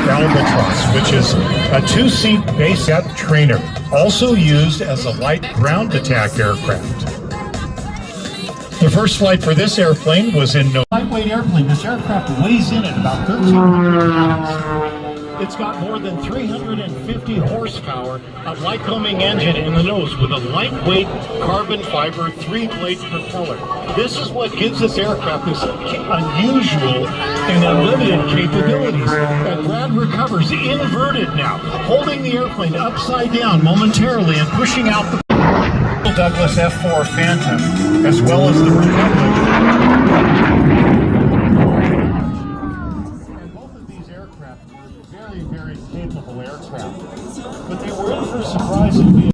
Albatross, which is a two-seat base jet trainer, also used as a light ground attack aircraft. The first flight for this airplane was in lightweight airplane. This aircraft weighs in at about 1,300 pounds. It's got more than 350 horsepower, a Lycoming engine in the nose with a lightweight carbon fiber 3-blade propeller. This is what gives this aircraft this unusual and unlimited capabilities. And Brad recovers inverted now, holding the airplane upside down momentarily and pushing out the Douglas F-4 Phantom, as well as the Republic. And both of these aircraft were very, very capable aircraft, but they were in for a surprise in